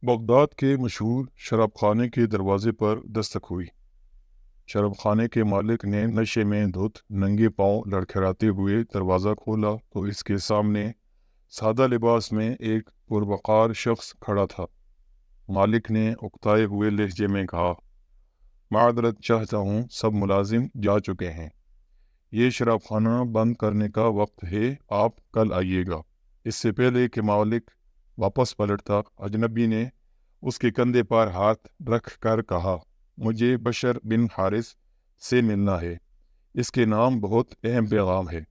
Baghdad के मशहूर शराब खाने के दरवाजे पर दस्तक हुई। शराब खाने के मालिक ने नशे में धुत नंगे पांव लड़खड़ाते हुए दरवाज़ा खोला तो इसके सामने सादा लिबास में एक पुरवकार शख्स खड़ा था। मालिक ने उकताए हुए लहजे में कहा, मादरत चाहता हूँ, सब मुलाजिम जा चुके हैं। ये शराब खाना बंद करने का वक्त है, आप कल आइएगा। इससे पहले कि मालिक वापस पलटता, अजनबी ने उसके कंधे पर हाथ रख कर कहा, मुझे बशर बिन हारिस से मिलना है, इसके नाम बहुत अहम पैगाम है।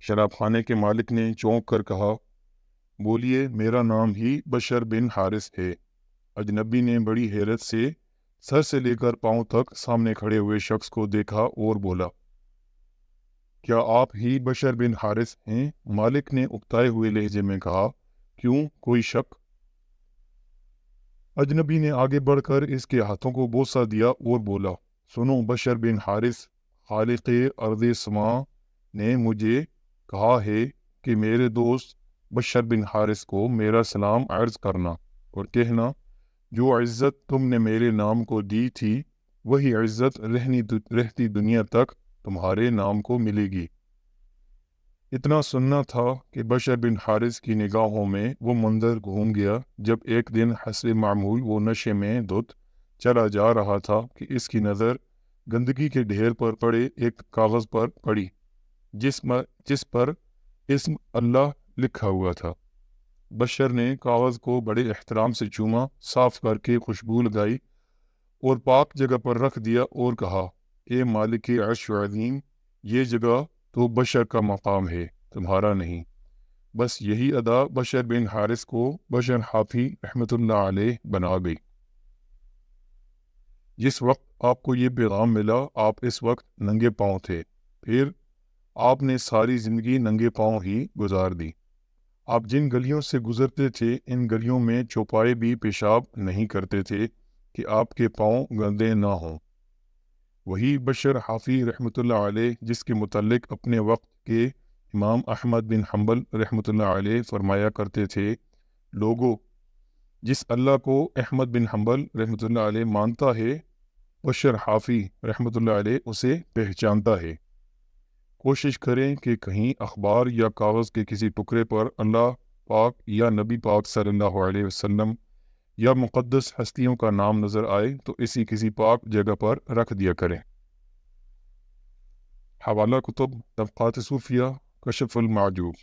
शराब खाने के मालिक ने चौंक कर कहा, बोलिए, मेरा नाम ही बशर बिन हारिस है। अजनबी ने बड़ी हैरत से सर से लेकर पांव तक सामने खड़े हुए शख्स को देखा और बोला, क्या आप ही बशर बिन हारिस हैं? मालिक ने उकताए हुए लहजे में कहा, क्यों, कोई शक? अजनबी ने आगे बढ़कर इसके हाथों को बोसा दिया और बोला, सुनो बशर बिन हारिस, खालिक़े अर्ज़ समा ने मुझे कहा है कि मेरे दोस्त बशर बिन हारिस को मेरा सलाम अर्ज़ करना और कहना, जो इज़्ज़त तुमने मेरे नाम को दी थी वही इज़्ज़त रहती दुनिया तक तुम्हारे नाम को मिलेगी। इतना सुनना था कि बशर बिन हारिस की निगाहों में वो मंजर घूम गया जब एक दिन हस्ब मामूल वो नशे में धुत चला जा रहा था कि इसकी नज़र गंदगी के ढेर पर पड़े एक कागज़ पर पड़ी जिस पर इस्म अल्लाह लिखा हुआ था। बशर ने कागज़ को बड़े एहतराम से चूमा, साफ करके खुशबू लगाई और पाक जगह पर रख दिया और कहा, ए मालिक अर्श व अज़ीम, ये जगह तो बशर का मकाम है, तुम्हारा नहीं। बस यही अदा बशर बिन हारिस को बशर हाफी रहमतुल्लाह अलैह बना गई। जिस वक्त आपको ये पैगाम मिला आप इस वक्त नंगे पांव थे, फिर आपने सारी ज़िंदगी नंगे पांव ही गुजार दी। आप जिन गलियों से गुजरते थे इन गलियों में चौपाए भी पेशाब नहीं करते थे कि आपके पांव गंदे ना हों। वही बशर हाफी रहमतुल्लाह अलैह जिसके मुतल्लिक अपने वक्त के इमाम अहमद बिन हम्बल रहमतुल्लाह अलैह फरमाया करते थे, लोगों, जिस अल्लाह को अहमद बिन हम्बल रहमतुल्लाह अलैह मानता है, बशर हाफी रहमतुल्लाह अलैह उसे पहचानता है। कोशिश करें कि कहीं अखबार या कागज़ के किसी टुकड़े पर अल्लाह पाक या नबी पाक सल्लल्लाहु अलैहि वसल्लम या मुक़द्दस हस्तियों का नाम नज़र आए तो इसी किसी पाक जगह पर रख दिया करें। हवाला कुतुब तबक़ात सूफिया, कशफ़ुल माजूब।